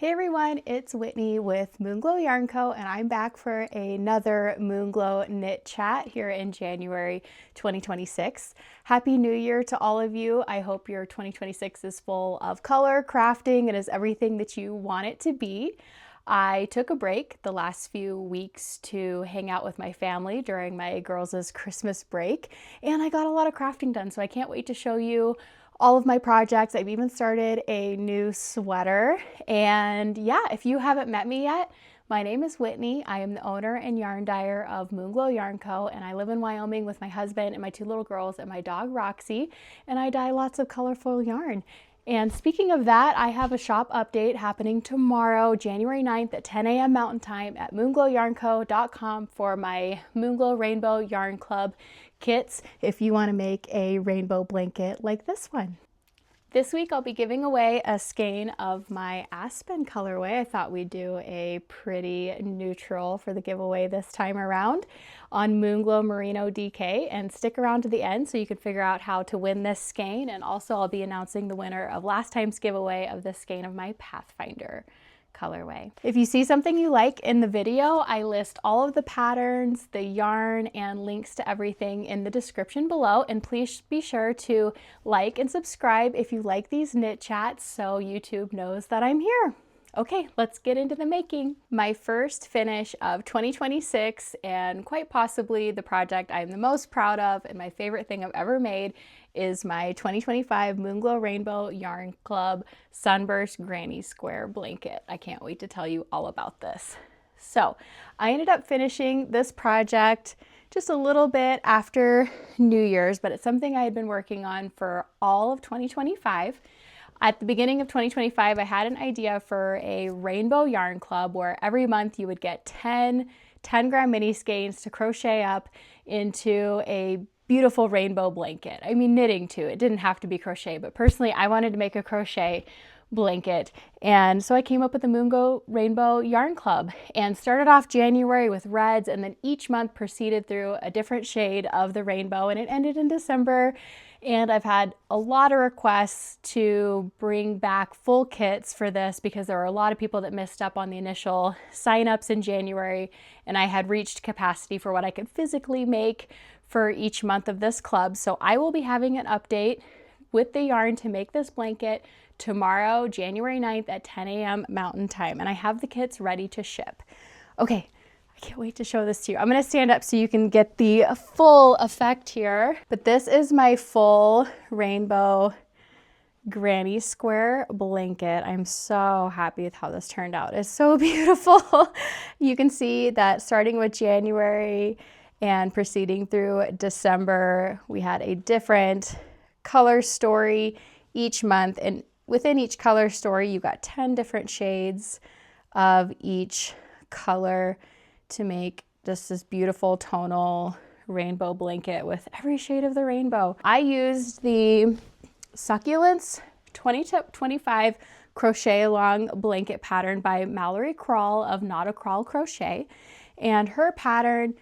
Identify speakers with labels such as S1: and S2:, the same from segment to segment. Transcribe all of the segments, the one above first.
S1: Hey everyone, it's Whitney with Moonglow Yarn Co, and I'm back for another Moonglow Knit Chat here in January 2026. Happy New Year to all of you. I hope your 2026 is full of color, crafting, and is everything that you want it to be. I took a break the last few weeks to hang out with my family during my girls' Christmas break, and I got a lot of crafting done, so I can't wait to show you all of my projects. I've even started a new sweater. And yeah, if you haven't met me yet, my name is Whitney. I am the owner and yarn dyer of Moonglow Yarn Co. And I live in Wyoming with my husband and my two little girls and my dog Roxy. And I dye lots of colorful yarn. And speaking of that, I have a shop update happening tomorrow, January 9th at 10 a.m. Mountain Time at MoonglowYarnCo.com for my Moonglow Rainbow Yarn Club kits if you want to make a rainbow blanket like this one. This week I'll be giving away a skein of my Aspen colorway. I thought we'd do a pretty neutral for the giveaway this time around on Moonglow Merino DK, and stick around to the end so you can figure out how to win this skein. And also I'll be announcing the winner of last time's giveaway of this skein of my Pathfinder colorway. If you see something you like in the video, I list all of the patterns, the yarn, and links to everything in the description below. And please be sure to like and subscribe if you like these knit chats so YouTube knows that I'm here. Okay, let's get into the making. My first finish of 2026, and quite possibly the project I'm the most proud of and my favorite thing I've ever made, is my 2025 Moonglow Rainbow Yarn Club Sunburst Granny Square blanket. I can't wait to tell you all about this. So I ended up finishing this project just a little bit after New Year's, but it's something I had been working on for all of 2025. At the beginning of 2025, I had an idea for a rainbow yarn club where every month you would get 10 gram mini skeins to crochet up into a beautiful rainbow blanket. I mean, knitting too. It didn't have to be crochet, but personally, I wanted to make a crochet blanket. And so I came up with the Moonglow Rainbow Yarn Club and started off January with reds, and then each month proceeded through a different shade of the rainbow, and it ended in December. And I've had a lot of requests to bring back full kits for this because there were a lot of people that missed up on the initial signups in January, and I had reached capacity for what I could physically make for each month of this club. So I will be having an update with the yarn to make this blanket tomorrow, January 9th at 10 a.m. Mountain Time, and I have the kits ready to ship. Okay. I can't wait to show this to you. I'm going to stand up so you can get the full effect here. But this is my full rainbow granny square blanket. I'm so happy with how this turned out. It's so beautiful. You can see that starting with January and proceeding through December, we had a different color story each month. And within each color story, you got 10 different shades of each color to make just this beautiful tonal rainbow blanket with every shade of the rainbow. I used the Succulents 20-25 crochet along blanket pattern by Mallory Krall of Not a Krall Crochet, and her pattern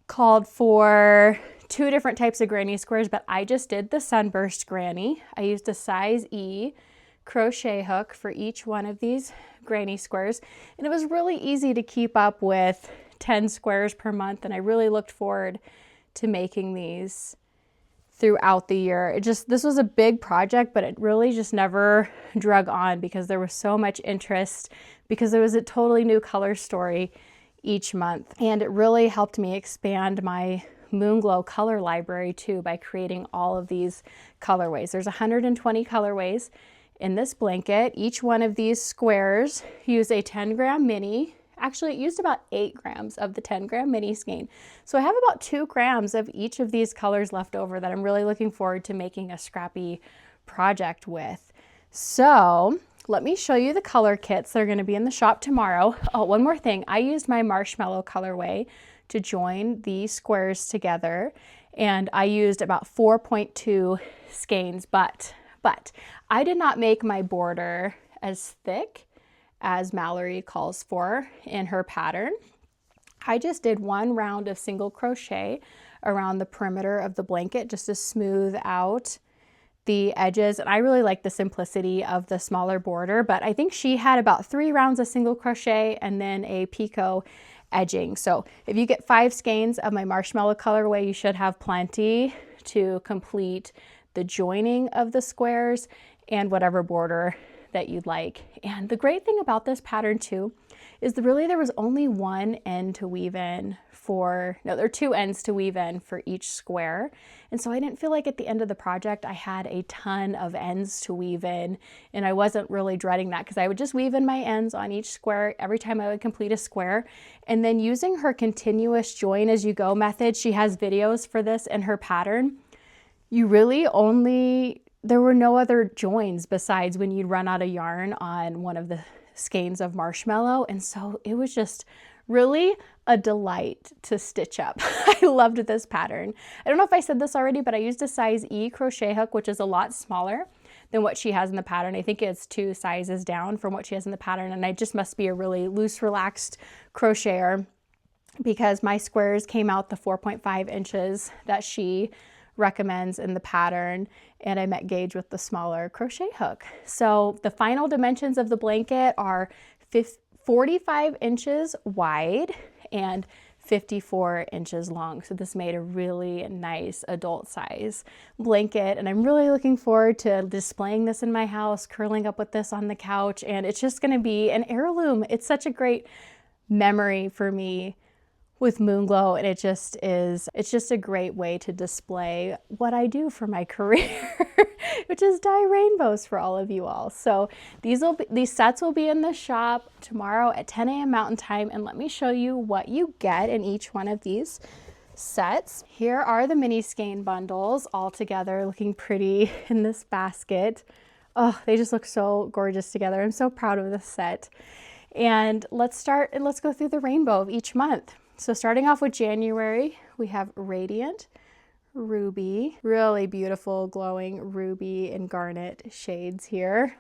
S1: called for 2 different types of granny squares, but I just did the Sunburst granny. I used a size E crochet hook for each one of these granny squares, and it was really easy to keep up with 10 squares per month, and I really looked forward to making these throughout the year. This was a big project, but it really just never drug on because there was so much interest, because there was a totally new color story each month, and it really helped me expand my Moonglow color library too by creating all of these colorways. There's 120 colorways in this blanket. Each one of these squares use a 10 gram mini. Actually, it used about 8 grams of the 10 gram mini skein. So I have about 2 grams of each of these colors left over that I'm really looking forward to making a scrappy project with. So let me show you the color kits that are going to be in the shop tomorrow. Oh, one more thing. I used my marshmallow colorway to join the squares together, and I used about 4.2 skeins, but I did not make my border as thick as Mallory calls for in her pattern. I just did 1 round of single crochet around the perimeter of the blanket just to smooth out the edges, and I really like the simplicity of the smaller border, but I think she had about 3 rounds of single crochet and then a picot edging. So if you get 5 skeins of my marshmallow colorway, you should have plenty to complete the joining of the squares and whatever border that you'd like. And the great thing about this pattern too is really there was only one end to weave in for, no, there are 2 ends to weave in for each square. And so I didn't feel like at the end of the project I had a ton of ends to weave in, and I wasn't really dreading that because I would just weave in my ends on each square every time I would complete a square. And then using her continuous join as you go method, she has videos for this in her pattern. You really only, there were no other joins besides when you'd run out of yarn on one of the skeins of marshmallow. And so it was just really a delight to stitch up. I loved this pattern. I don't know if I said this already, but I used a size E crochet hook, which is a lot smaller than what she has in the pattern. I think it's 2 sizes down from what she has in the pattern. And I just must be a really loose, relaxed crocheter because my squares came out the 4.5 inches that she recommends in the pattern, and I met gauge with the smaller crochet hook. So the final dimensions of the blanket are 45 inches wide and 54 inches long. So this made a really nice adult size blanket, and I'm really looking forward to displaying this in my house, curling up with this on the couch, and it's just going to be an heirloom. It's such a great memory for me with Moonglow, and it's just a great way to display what I do for my career, which is dye rainbows for all of you all. So these sets will be in the shop tomorrow at 10 a.m. Mountain Time, and let me show you what you get in each one of these sets. Here are the mini skein bundles all together, looking pretty in this basket. Oh, they just look so gorgeous together. I'm so proud of this set. And let's go through the rainbow of each month. So starting off with January, we have Radiant, Ruby, really beautiful glowing ruby and garnet shades here.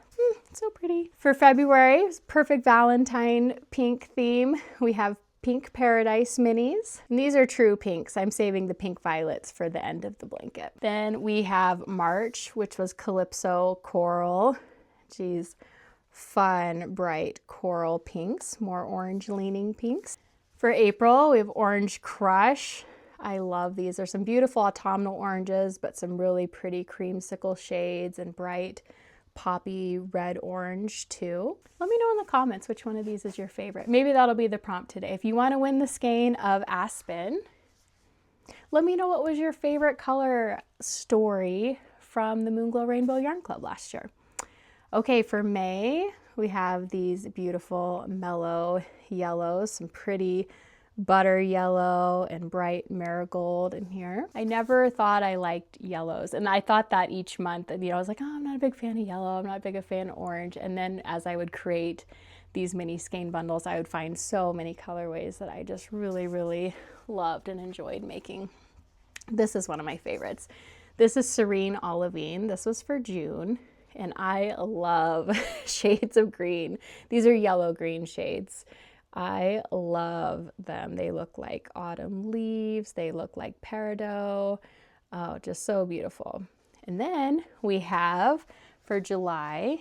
S1: So pretty. For February, perfect Valentine pink theme, we have Pink Paradise minis. And these are true pinks. I'm saving the pink violets for the end of the blanket. Then we have March, which was Calypso Coral. Geez, fun, bright coral pinks, more orange leaning pinks. For April, we have Orange Crush. I love these. There's some beautiful autumnal oranges, but some really pretty creamsicle shades and bright poppy red orange too. Let me know in the comments which one of these is your favorite. Maybe that'll be the prompt today. If you want to win the skein of Aspen, let me know what was your favorite color story from the Moonglow Rainbow Yarn Club last year. Okay, for May, we have these beautiful mellow yellows, some pretty butter yellow and bright marigold in here. I never thought I liked yellows, and I thought that each month, I was like, oh, I'm not a big fan of yellow, I'm not a big fan of orange. And then as I would create these mini skein bundles, I would find so many colorways that I just really, really loved and enjoyed making. This is one of my favorites. This is Serene Olivine. This was for June. And I love shades of green. These are yellow green shades. I love them. They look like autumn leaves. They look like peridot. Oh, just so beautiful. And then we have for July,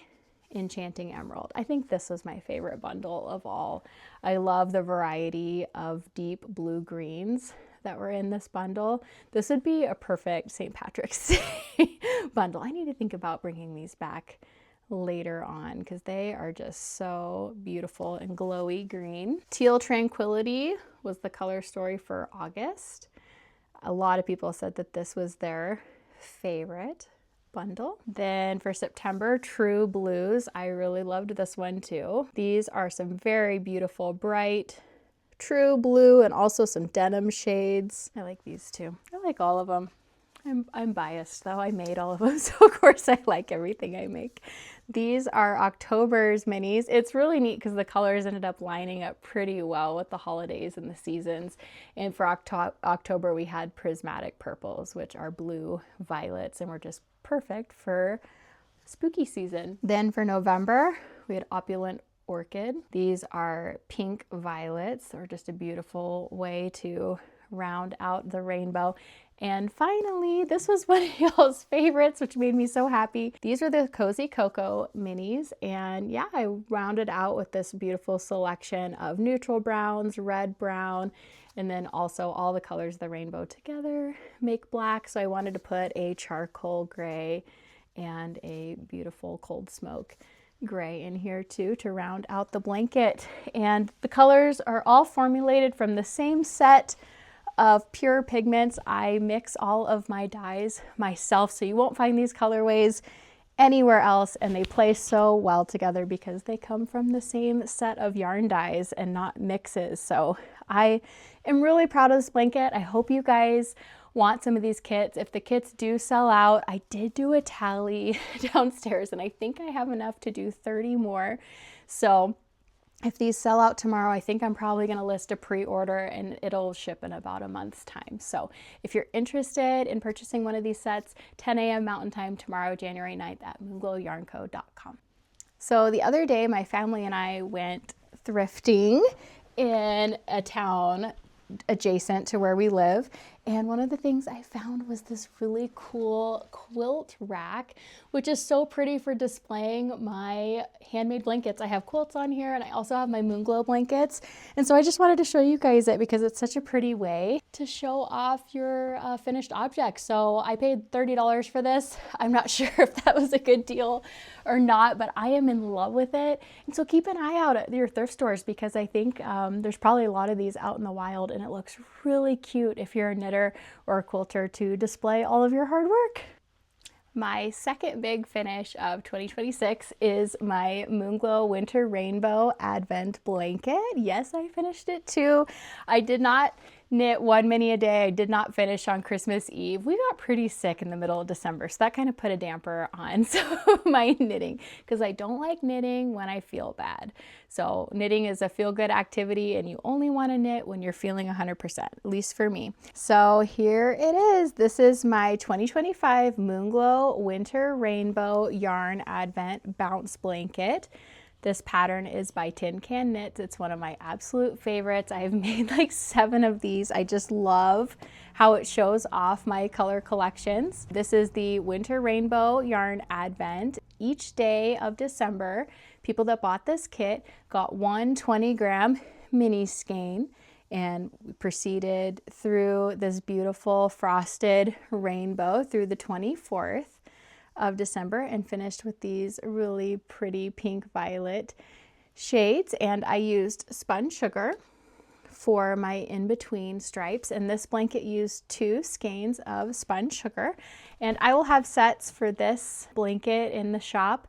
S1: Enchanting Emerald. I think this was my favorite bundle of all. I love the variety of deep blue greens that were in this bundle. This would be a perfect St. Patrick's Day bundle. I need to think about bringing these back later on because they are just so beautiful and glowy green. Teal Tranquility was the color story for August. A lot of people said that this was their favorite bundle. Then for September, True Blues. I really loved this one too. These are some very beautiful, bright, true blue and also some denim shades. I like these too. I like all of them. I'm biased though. I made all of them, so of course I like everything I make. These are October's minis. It's really neat because the colors ended up lining up pretty well with the holidays and the seasons. And for October, we had Prismatic Purples, which are blue violets and were just perfect for spooky season. Then for November, we had Opulent Orchid. These are pink violets, or just a beautiful way to round out the rainbow. And finally, this was one of y'all's favorites, which made me so happy. These are the Cozy Cocoa minis. And yeah, I rounded out with this beautiful selection of neutral browns, red, brown, and then also all the colors of the rainbow together make black. So I wanted to put a charcoal gray and a beautiful cold smoke gray in here too to round out the blanket. And the colors are all formulated from the same set of pure pigments. I mix all of my dyes myself, so you won't find these colorways anywhere else, and they play so well together because they come from the same set of yarn dyes and not mixes. So I am really proud of this blanket. I hope you guys want some of these kits. If the kits do sell out, I did do a tally downstairs and I think I have enough to do 30 more. So if these sell out tomorrow, I think I'm probably going to list a pre-order and it'll ship in about a month's time. So if you're interested in purchasing one of these sets, 10 a.m. Mountain Time tomorrow, January 9th at MoonglowYarnCo.com. So the other day, my family and I went thrifting in a town adjacent to where we live. And one of the things I found was this really cool quilt rack, which is so pretty for displaying my handmade blankets. I have quilts on here and I also have my Moonglow blankets. And so I just wanted to show you guys it because it's such a pretty way to show off your finished object. So I paid $30 for this. I'm not sure if that was a good deal or not, but I am in love with it. And so keep an eye out at your thrift stores because I think there's probably a lot of these out in the wild and it looks really cute if you're a knitter or a quilter to display all of your hard work. My second big finish of 2026 is my Moonglow Winter Rainbow Advent Blanket. Yes, I finished it too. I did not knit one mini a day. I did not finish on Christmas Eve. We got pretty sick in the middle of December, so that kind of put a damper on some of my knitting because I don't like knitting when I feel bad. So knitting is a feel-good activity and you only want to knit when you're feeling 100%, at least for me. So here it is. This is my 2025 Moonglow Winter Rainbow Yarn Advent Bounce Blanket. This pattern is by Tin Can Knits. It's one of my absolute favorites. I've made like 7 of these. I just love how it shows off my color collections. This is the Winter Rainbow Yarn Advent. Each day of December, people that bought this kit got one 20-gram mini skein, and we proceeded through this beautiful frosted rainbow through the 24th of December and finished with these really pretty pink violet shades. And I used spun sugar for my in-between stripes, and this blanket used 2 skeins of spun sugar. And I will have sets for this blanket in the shop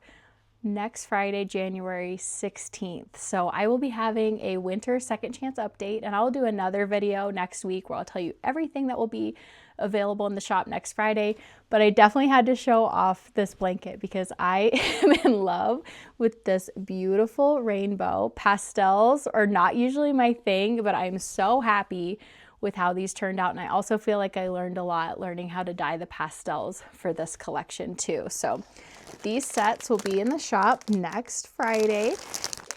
S1: next Friday, January 16th. So I will be having a winter second chance update, and I'll do another video next week where I'll tell you everything that will be available in the shop next Friday. But I definitely had to show off this blanket because I am in love with this beautiful rainbow. Pastels are not usually my thing, but I'm so happy with how these turned out. And I also feel like I learned a lot learning how to dye the pastels for this collection too. So these sets will be in the shop next Friday.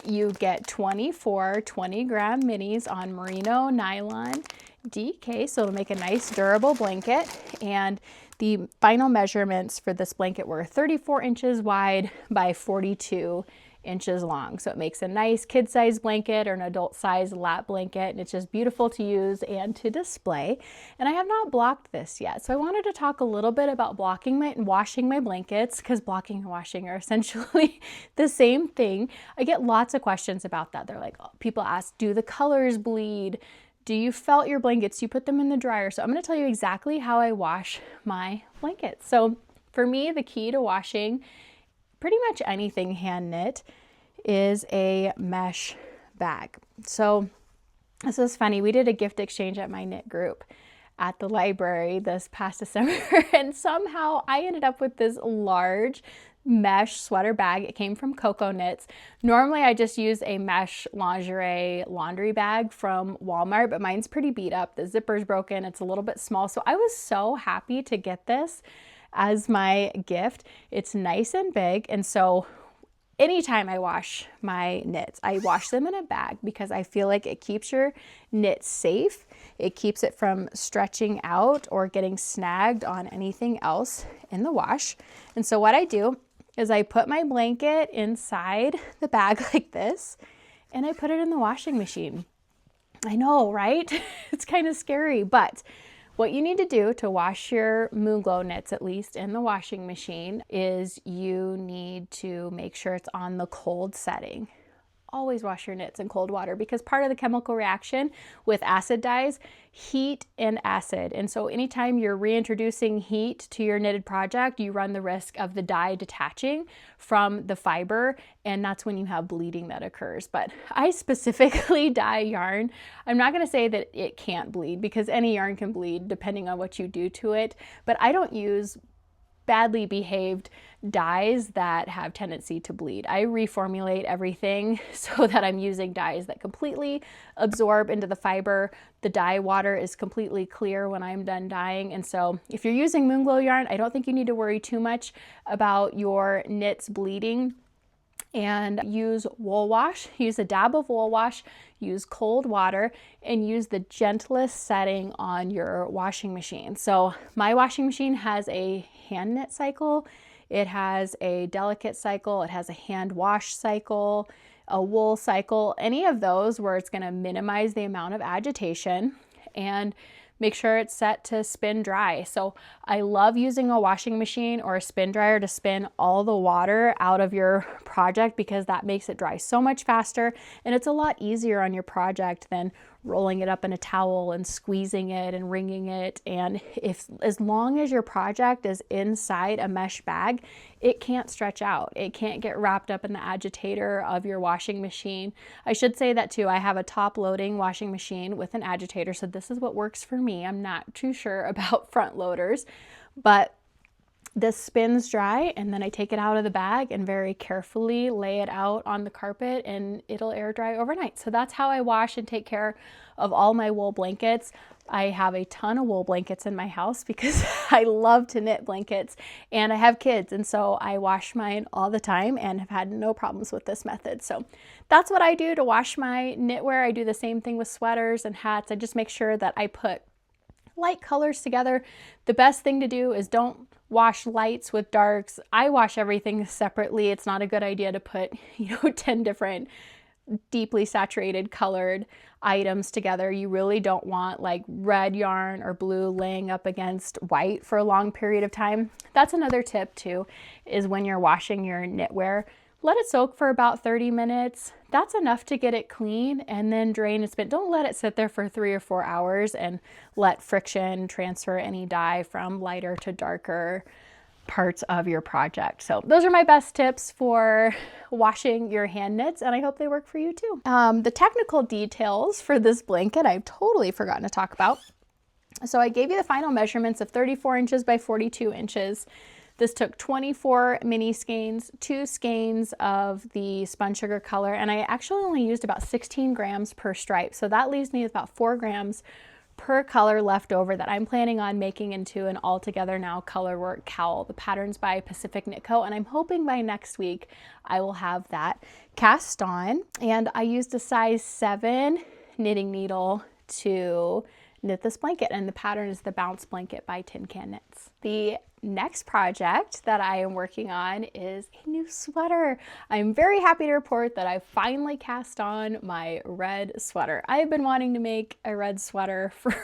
S1: You get 24 20-gram minis on Merino, Nylon, DK, so it'll make a nice durable blanket. And the final measurements for this blanket were 34 inches wide by 42 inches long. So it makes a nice kid-sized blanket or an adult-sized lap blanket, and it's just beautiful to use and to display. And I have not blocked this yet, so I wanted to talk a little bit about blocking and washing my blankets, because blocking and washing are essentially the same thing. I get lots of questions about that. They're like, people ask, do the colors bleed? Do you felt your blankets? Do you put them in the dryer? So I'm going to tell you exactly how I wash my blankets. So for me, the key to washing pretty much anything hand knit is a mesh bag. So this is funny. We did a gift exchange at my knit group at the library this past December, and somehow I ended up with this large mesh sweater bag. It came from Coco Knits. Normally I just use a mesh lingerie laundry bag from Walmart, but mine's pretty beat up. The zipper's broken. It's a little bit small. So I was so happy to get this as my gift. It's nice and big, and so anytime I wash my knits, I wash them in a bag because I feel like it keeps your knits safe It keeps it from stretching out or getting snagged on anything else in the wash. And so what I do is I put my blanket inside the bag like this, and I put it in the washing machine. I know, right? It's kind of scary, but what you need to do to wash your Moonglow knits, at least in the washing machine, is you need to make sure it's on the cold setting. Always wash your knits in cold water, because part of the chemical reaction with acid dyes, heat and acid. And so anytime you're reintroducing heat to your knitted project, you run the risk of the dye detaching from the fiber, and that's when you have bleeding that occurs. But I specifically dye yarn. I'm not going to say that it can't bleed, because any yarn can bleed depending on what you do to it, but I don't use badly behaved dyes that have tendency to bleed. I reformulate everything so that I'm using dyes that completely absorb into the fiber. The dye water is completely clear when I'm done dyeing. And so if you're using Moonglow yarn, I don't think you need to worry too much about your knits bleeding. And use wool wash, use a dab of wool wash, use cold water, and use the gentlest setting on your washing machine. So my washing machine has a hand knit cycle, it has a delicate cycle, it has a hand wash cycle, a wool cycle, any of those where it's going to minimize the amount of agitation, and make sure it's set to spin dry. So I love using a washing machine or a spin dryer to spin all the water out of your project, because that makes it dry so much faster, and it's a lot easier on your project than rolling it up in a towel and squeezing it and wringing it. And as long as your project is inside a mesh bag, it can't stretch out. It can't get wrapped up in the agitator of your washing machine. I should say that too. I have a top loading washing machine with an agitator, so this is what works for me. I'm not too sure about front loaders, but this spins dry, and then I take it out of the bag and very carefully lay it out on the carpet, and it'll air dry overnight. So that's how I wash and take care of all my wool blankets. I have a ton of wool blankets in my house because I love to knit blankets, and I have kids, and so I wash mine all the time and have had no problems with this method. So that's what I do to wash my knitwear. I do the same thing with sweaters and hats. I just make sure that I put light colors together. The best thing to do is don't wash lights with darks. I wash everything separately. It's not a good idea to put, 10 different deeply saturated colored items together. You really don't want like red yarn or blue laying up against white for a long period of time. That's another tip too, is when you're washing your knitwear, let it soak for about 30 minutes. That's enough to get it clean, and then drain and spin. Don't let it sit there for 3 or 4 hours and let friction transfer any dye from lighter to darker parts of your project. So those are my best tips for washing your hand knits, and I hope they work for you too. The technical details for this blanket I've totally forgotten to talk about. So I gave you the final measurements of 34 inches by 42 inches. This took 24 mini skeins, 2 skeins of the spun sugar color, and I actually only used about 16 grams per stripe. So that leaves me with about 4 grams per color left over that I'm planning on making into an all together now color work cowl. The pattern's by PetiteKnit Co, and I'm hoping by next week I will have that cast on. And I used a size 7 knitting needle to knit this blanket, and the pattern is the Bounce Blanket by Tin Can Knits. The next project that I am working on is a new sweater. I'm very happy to report that I finally cast on my red sweater. I have been wanting to make a red sweater for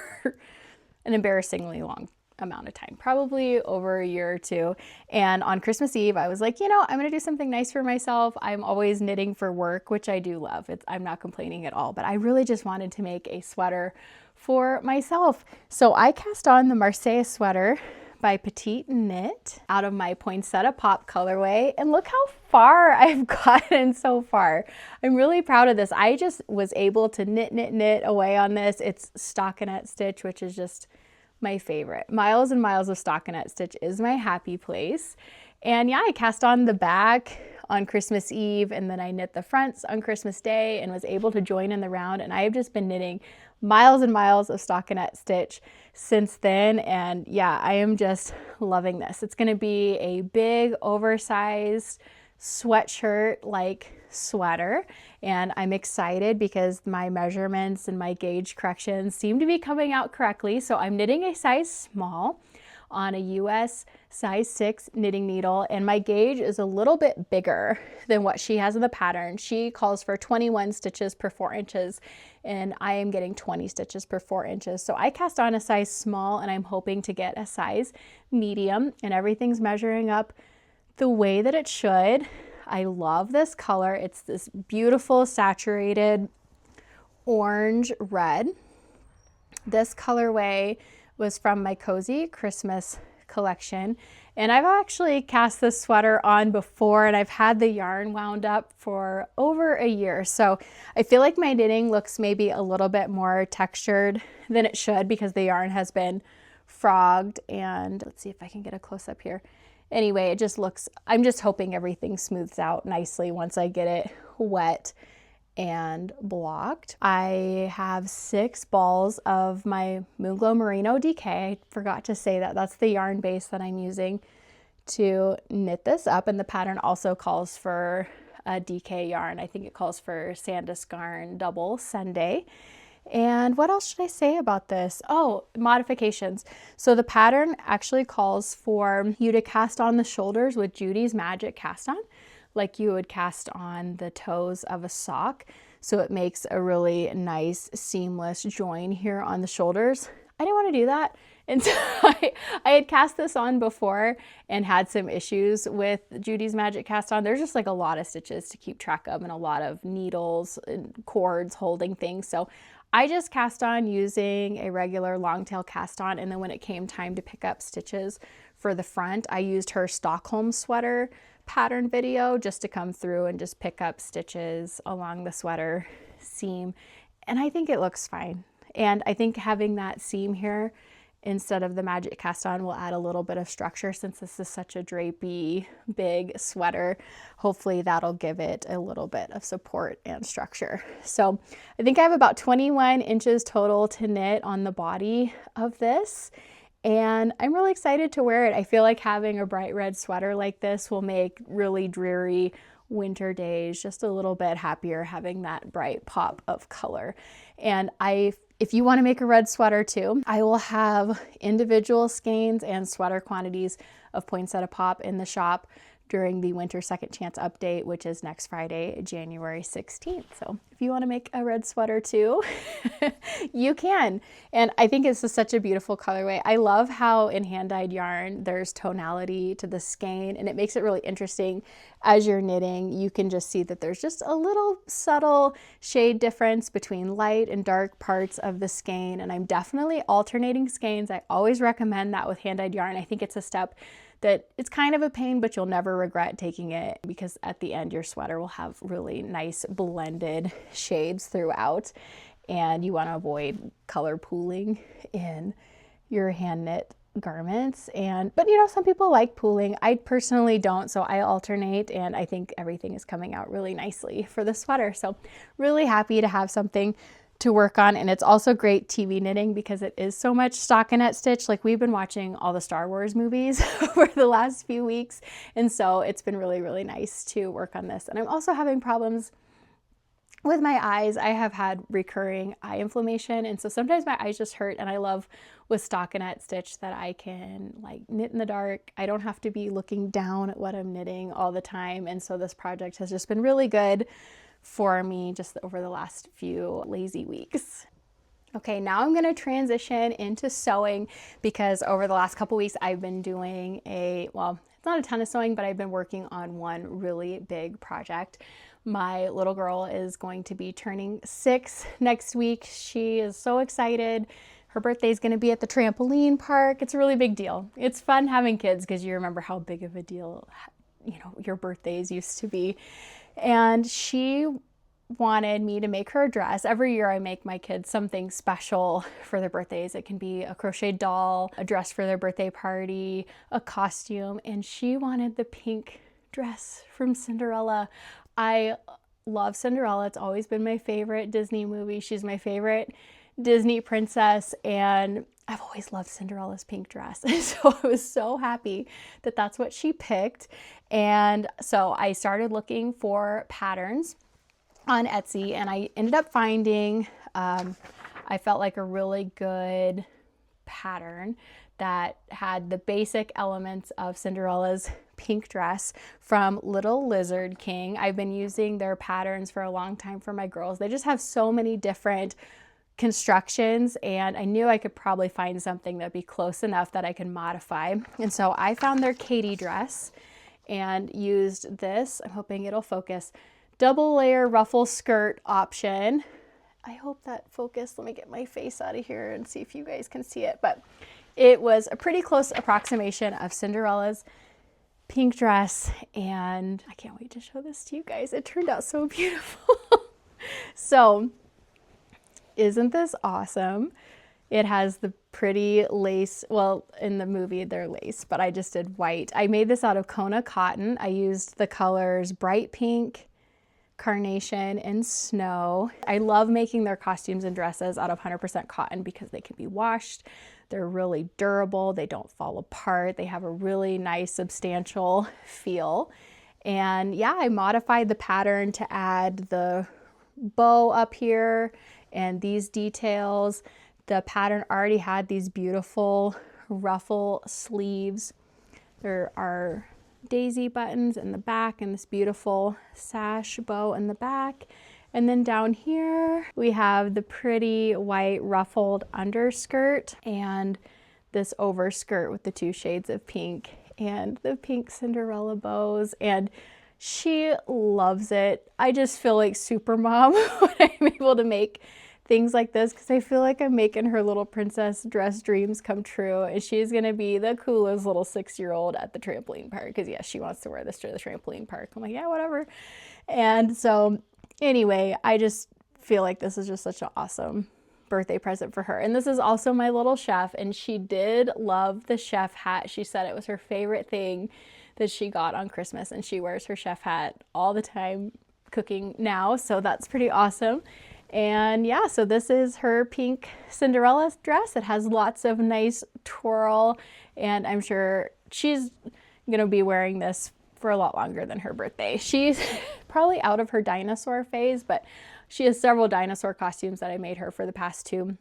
S1: an embarrassingly long amount of time, probably over a year or two. And on Christmas Eve, I was like, I'm gonna do something nice for myself. I'm always knitting for work, which I do love. I'm not complaining at all, but I really just wanted to make a sweater for myself. So I cast on the Marseille Sweater by PetiteKnit out of my Poinsettia Pop colorway, and look how far I've gotten so far. I'm really proud of this. I just was able to knit away on this. It's stockinette stitch, which is just my favorite. Miles and miles of stockinette stitch is my happy place. And yeah, I cast on the back on Christmas Eve, and then I knit the fronts on Christmas Day and was able to join in the round, and I have just been knitting miles and miles of stockinette stitch since then. And yeah, I am just loving this. It's going to be a big oversized sweatshirt like sweater, and I'm excited because my measurements and my gauge corrections seem to be coming out correctly. So I'm knitting a size small on a US size 6 knitting needle, and my gauge is a little bit bigger than what she has in the pattern. She calls for 21 stitches per 4 inches, and I am getting 20 stitches per 4 inches. So I cast on a size small, and I'm hoping to get a size medium, and everything's measuring up the way that it should. I love this color. It's this beautiful saturated orange red. This colorway was from my Cozy Christmas collection, and I've actually cast this sweater on before, and I've had the yarn wound up for over a year. So I feel like my knitting looks maybe a little bit more textured than it should because the yarn has been frogged. And let's see if I can get a close up here. Anyway, it just looks, I'm just hoping everything smooths out nicely once I get it wet and blocked. I have 6 balls of my Moonglow Merino DK. I forgot to say that. That's the yarn base that I'm using to knit this up, and the pattern also calls for a DK yarn. I think it calls for Sanduskarn Double Sunday. And what else should I say about this? Oh, modifications. So the pattern actually calls for you to cast on the shoulders with Judy's Magic Cast On, like you would cast on the toes of a sock. So it makes a really nice seamless join here on the shoulders. I didn't want to do that. And so I had cast this on before and had some issues with Judy's Magic Cast On. There's just like a lot of stitches to keep track of and a lot of needles and cords holding things. So I just cast on using a regular long tail cast on. And then when it came time to pick up stitches for the front, I used her Stockholm sweater pattern video just to come through and just pick up stitches along the sweater seam, and I think it looks fine. And I think having that seam here instead of the Magic Cast On will add a little bit of structure since this is such a drapey big sweater. Hopefully that'll give it a little bit of support and structure. So I think I have about 21 inches total to knit on the body of this, and I'm really excited to wear it. I feel like having a bright red sweater like this will make really dreary winter days just a little bit happier, having that bright pop of color. And if you want to make a red sweater too, I will have individual skeins and sweater quantities of Poinsettia Pop in the shop during the Winter Second Chance update, which is next Friday, January 16th. So if you want to make a red sweater too, you can. And I think it's just such a beautiful colorway. I love how in hand-dyed yarn, there's tonality to the skein, and it makes it really interesting as you're knitting. You can just see that there's just a little subtle shade difference between light and dark parts of the skein. And I'm definitely alternating skeins. I always recommend that with hand-dyed yarn. I think it's a step that it's kind of a pain, but you'll never regret taking it, because at the end your sweater will have really nice blended shades throughout, and you want to avoid color pooling in your hand knit garments. But you know, some people like pooling. I personally don't, so I alternate, and I think everything is coming out really nicely for the sweater. So really happy to have something to work on. And it's also great TV knitting because it is so much stockinette stitch. Like, we've been watching all the Star Wars movies over the last few weeks, and so it's been really, really nice to work on this. And I'm also having problems with my eyes. I have had recurring eye inflammation, and so sometimes my eyes just hurt, and I love with stockinette stitch that I can like knit in the dark. I don't have to be looking down at what I'm knitting all the time, and so this project has just been really good for me just over the last few lazy weeks. Okay, now I'm going to transition into sewing, because over the last couple weeks I've been doing well, it's not a ton of sewing, but I've been working on one really big project. My little girl is going to be turning 6 next week. She is so excited. Her birthday is going to be at the trampoline park. It's a really big deal. It's fun having kids because you remember how big of a deal, you know, your birthdays used to be. And she wanted me to make her a dress. Every year I make my kids something special for their birthdays. It can be a crocheted doll, a dress for their birthday party, a costume, and she wanted the pink dress from Cinderella. I love Cinderella. It's always been my favorite Disney movie. She's my favorite Disney princess, and I've always loved Cinderella's pink dress. So I was so happy that that's what she picked. And so I started looking for patterns on Etsy, and I ended up finding, I felt like a really good pattern that had the basic elements of Cinderella's pink dress from Little Lizard King. I've been using their patterns for a long time for my girls. They just have so many different constructions, and I knew I could probably find something that'd be close enough that I could modify. And so I found their Katie dress and used this, I'm hoping it'll focus, double layer ruffle skirt option. I hope that focused. Let me get my face out of here and see if you guys can see it. But it was a pretty close approximation of Cinderella's pink dress, and I can't wait to show this to you guys. It turned out so beautiful. So isn't this awesome? It has the pretty lace, well, in the movie they're lace, but I just did white. I made this out of Kona cotton. I used the colors bright pink, carnation, and snow. I love making their costumes and dresses out of 100% cotton because they can be washed. They're really durable. They don't fall apart. They have a really nice, substantial feel. And yeah, I modified the pattern to add the bow up here and these details. The pattern already had these beautiful ruffle sleeves. There are daisy buttons in the back and this beautiful sash bow in the back. And then down here we have the pretty white ruffled underskirt and this overskirt with the two shades of pink and the pink Cinderella bows, and she loves it. I just feel like super mom when I'm able to make things like this because I feel like I'm making her little princess dress dreams come true, and she's gonna be the coolest little 6-year-old at the trampoline park because yes, she wants to wear this to the trampoline park. I'm like, yeah, whatever. And so anyway, I just feel like this is just such an awesome birthday present for her. And this is also my little chef, and she did love the chef hat. She said it was her favorite thing that she got on Christmas, and she wears her chef hat all the time cooking now, so that's pretty awesome. And yeah, so this is her pink Cinderella dress. It has lots of nice twirl, and I'm sure she's gonna be wearing this for a lot longer than her birthday. She's probably out of her dinosaur phase, but she has several dinosaur costumes that I made her for the past 2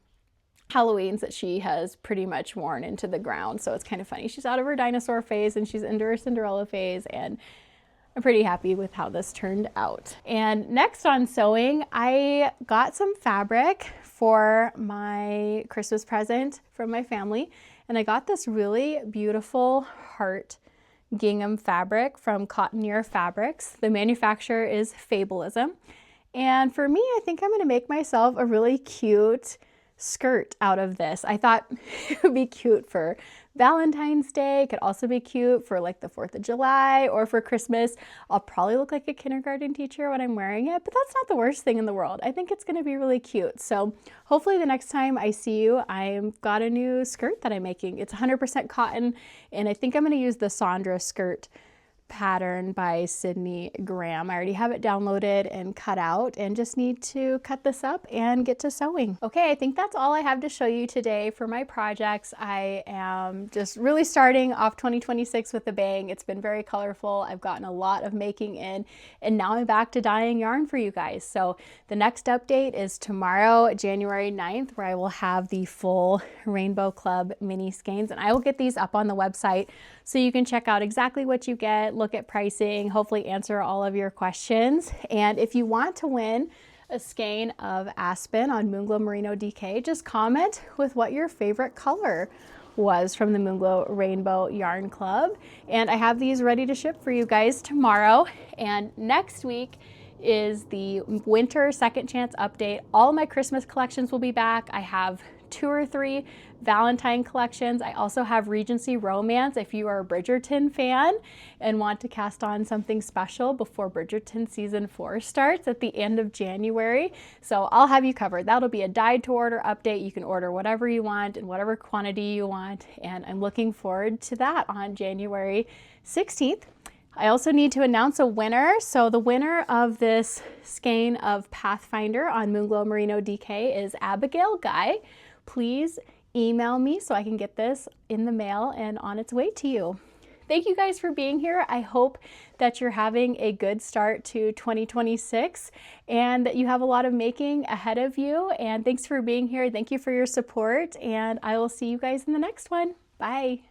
S1: Halloweens that she has pretty much worn into the ground. So it's kind of funny. She's out of her dinosaur phase and she's into her Cinderella phase, and I'm pretty happy with how this turned out. And next on sewing, I got some fabric for my Christmas present from my family, and I got this really beautiful heart gingham fabric from Cottoneer Fabrics. The manufacturer is Fabulism. And for me, I think I'm gonna make myself a really cute skirt out of this. I thought it would be cute for Valentine's Day. It could also be cute for like the 4th of July or for Christmas. I'll probably look like a kindergarten teacher when I'm wearing it, but that's not the worst thing in the world. I think it's gonna be really cute. So hopefully the next time I see you, I've got a new skirt that I'm making. It's 100% cotton, and I think I'm gonna use the Sandra skirt pattern by Sydney Graham. I already have it downloaded and cut out and just need to cut this up and get to sewing. Okay, I think that's all I have to show you today for my projects. I am just really starting off 2026 with a bang. It's been very colorful. I've gotten a lot of making in, and now I'm back to dyeing yarn for you guys. So the next update is tomorrow, January 9th, where I will have the full Rainbow Club mini skeins, and I will get these up on the website so you can check out exactly what you get, look at pricing, hopefully answer all of your questions. And if you want to win a skein of Aspen on Moonglow Merino DK, just comment with what your favorite color was from the Moonglow Rainbow Yarn Club. And I have these ready to ship for you guys tomorrow. And next week is the winter second chance update. All my Christmas collections will be back. I have 2 or 3 Valentine collections. I also have Regency Romance if you are a Bridgerton fan and want to cast on something special before Bridgerton season 4 starts at the end of January. So I'll have you covered. That'll be a dyed to order update. You can order whatever you want in whatever quantity you want, and I'm looking forward to that on January 16th. I also need to announce a winner. So the winner of this skein of Pathfinder on Moonglow Merino DK is Abigail Guy. Please email me so I can get this in the mail and on its way to you. Thank you guys for being here. I hope that you're having a good start to 2026 and that you have a lot of making ahead of you. And thanks for being here. Thank you for your support, and I will see you guys in the next one. Bye.